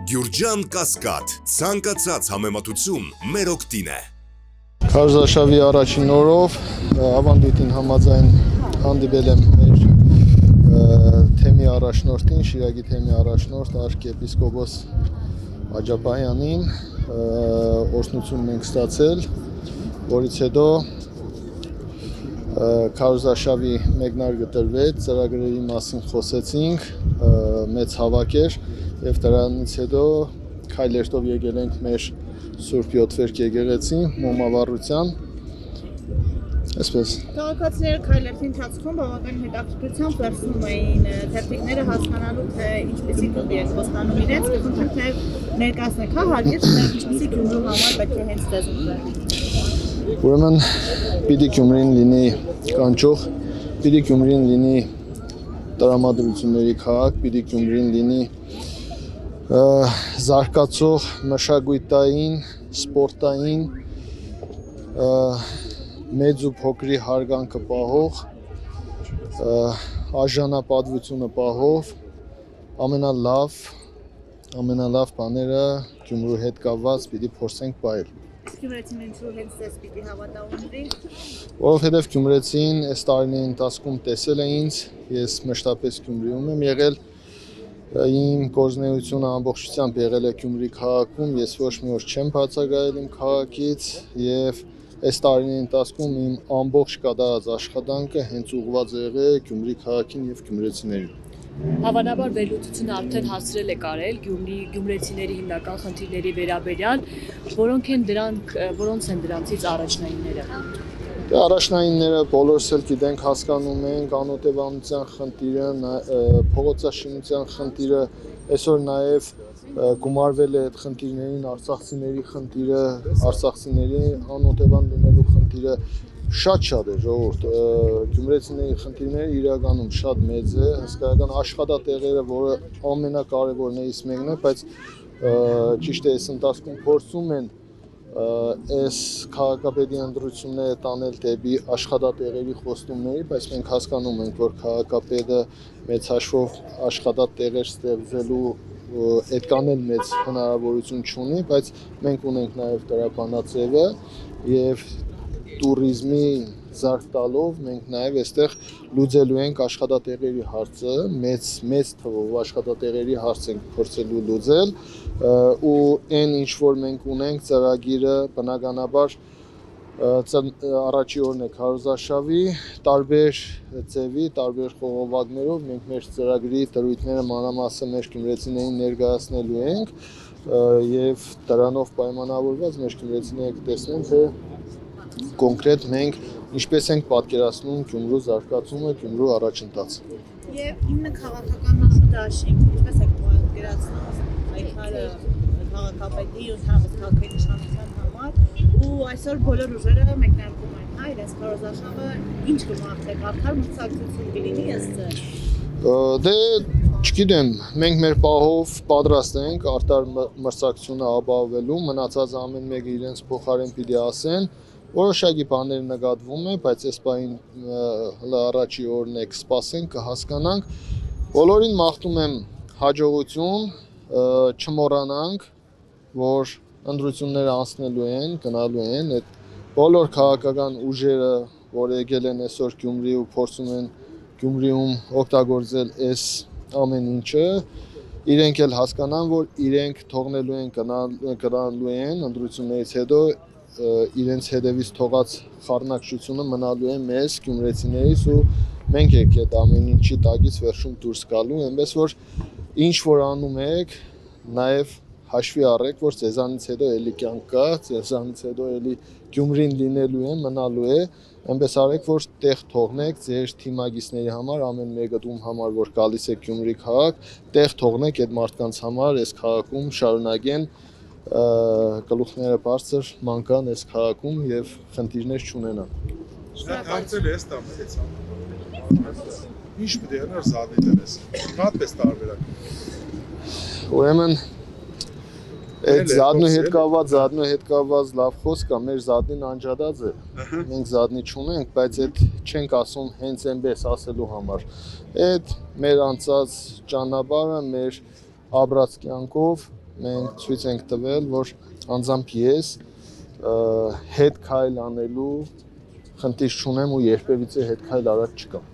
Գյուրջան Կասկադ, ցանկացած համեմատություն մեր օգտին է։ Քարոզարշավի առաջին օրով ավանդույթին համաձայն հանդիպել եմ մեր թեմի առաջնորդին, Շիրակի թեմի առաջնորդ արքեպիսկոպոս Աջապահյանին, օրհնություն ենք ստացել, որից հետո քարոզարշավի մեկնարկը տրվեց, ծրագրերի մասին խոսեցինք, մեծ հավաք էր եւ դրանից հետո քայլերթով եկել ենք մեր Սուրբ Յոթվերք եկեղեցի մոմավառության, այսպես։ Քաղաքացիները քայլերթի ընթացքում բավական հետաքրքրությամբ վերցնում էին թերթիկները հասկանալու թե ինչպեսի գումի են խոստանում իրենց, խնդրում թե ներկայացնեք, հարգից ինչպեսի Գյումրու համար պետք է հենց ձեզ ուզել։ Ուրեմն պիտի Գյումրին լինի կանչող, պիտի Գյումրին լինի տրամադրությունների քաղաք, պիտի Գյումրին լինի զարգացող մշակութային, սպորտային, մեծ ու փոքրի հարգանքը պահող, արժանապատվությունը պահող, ամենալավ բաները Գյումրու հետ կապված պիտի փորձենք պահել։ Գյումրեցին ինչու հենց ձեզ պիտի հավատալու։ Որովհետև Գյումրեցին այս տարիների ընթացքում տեսել է ինձ, ես մշտապես Գյումրիում եմ եղել, իմ գործունեությունը ամբողջությամբ եղել է Գյումրի քաղաքում, ես ոչ մի օր չեմ բացակայել իմ քաղաքից եւ այս տարիների ընթացքում իմ ամբողջ կատարած աշխատանքը հենց ուղղված է եղել Գյումրի քաղաքին եւ գյումրեցիներին։ Հավանաբար վերլուծությունը արդեն հասցրել է կարել գյումրեցիների հիմնական խնդիրների վերաբերյալ, որոնց են դրանցից առաջնայինները։ Առաջնայինները բոլորս էլ գիտենք, հասկանում ենք, անօթևանության խնդիրը, փողոցաշինության խնդիրը, այսօր նաև գումարվել է այդ խնդիրներին արցախցիների խնդիրը, արցախցիների անօթևան լինելու խնդիրը շատ է ժողովուրդ, գյումրեցիների խնդիրները իրականում շատ մեծ է, հսկայական աշխատատեղերը, որը ամենակարևորն է իսկ մեկն է, բայց ճիշտ է այս ընթացքում փորձում են այս քաղաքապետի ընտրությունները տանել դեպի աշխատատեղերի խոստումների, բայց մենք հասկանում ենք, որ քաղաքապետը մեծ հաշվով աշխատատեղեր ստեղծելու այդքան էլ մեծ հնարավորություն չունի, բայց մենք ունենք նաև դրա բանաձևը եւ տուրիզմի զարգ տալով մենք նաև այստեղ լուծելու ենք աշխատատեղերի հարցը, մեծ թվով աշխատատեղերի հարց ենք փորձելու լուծել ու այն ինչ որ մենք ունենք ծրագիրը բնականաբար առաջի օրն է քարոզարշավի, տարբեր ձևի, տարբեր խողովակներով մենք մեր ծրագրի դրույթները մանրամասն մեր գյումրեցիներին ներկայացնելու ենք եւ դրանով պայմանավորված մեր գյումրեցիները կտեսնեն թե կոնկրետ մենք ինչպես ենք պատկերացնում Գյումրու զարգացումը, Գյումրու առաջընթացը։ Եվ 9 քաղաքական դաշինք, ինչպես եք պատկերացնում այդքանը քաղաքապետի ու քաղաքապետի իշխանության համար ու այսօր բոլոր ուժերը մեկնարկում են, հա, իրենց քարոզարշավը ինչ կմաղթեք, արդար մրցակցություն կլինի ըստ Դե չգիտեմ, մենք մեր պահով պատրաստ ենք արդար մրցակցությունը ապահովելու, մնացած ամեն մեկը իրենց փոխարեն պիտի ասեն Որոշակի բաներ նկատվում է, բայց այս պահին առաջի օրն է կսպասենք, կհասկանանք։ Բոլորին մաղթում եմ հաջողություն, չմոռանանք, որ ընտրությունները անցնելու են, գնալու են, այդ բոլոր քաղաքական ուժերը, որ եկել են այսօր Գյումրի ու փորձում են Գյումրիում օգտագործել այս ամեն ինչը, իրենք էլ հասկանան, որ իրենք թողնելու են, գնալու են ընտրություններից հետո իրենց հետևից թողած խառնակցությունը մնալու է մեզ գյումրեցիներից ու մենք եք այդ ամեն ինչի տակից վերջում դուրս գալու, այնպես որ ինչ որ անում եք, նաև հաշվի առեք, որ ձեզանից հետո էլի կյանք կա, ձեզանից հետո էլի Գյումրին լինելու է, մնալու է, այնպես արեք, որ տեղ թողնեք ձեր թիմագիցների համար, ամեն մեկը ում համար, որ գալիս է Գյումրի քաղաք, տեղ թողնեք այդ մարդկանց համար, այս քաղաքում շարունակեն գլուխները բարձր մանկան այս քաղաքում եւ խնդիրներ չունենան։ Հարցել է ստամ էցան։ Ինչ պետք է անար զադի դերես։ Հատպես տարբերակ։ Ուրեմն այդ զադնու հետ կապված լավ խոսք կա, մեր զադնին անջատած է։ Մենք զադնի չունենք, բայց այդ չենք ասում հենց այնպես ասելու համար։ Այդ մեր անցած ճանապարհը, մեր ապրած կյանքով մենք ցույց ենք տվել, որ անձամբ ես հետ քայլ անելու խնդիր չունեմ ու երբևիցե հետ քայլ արած չկամ։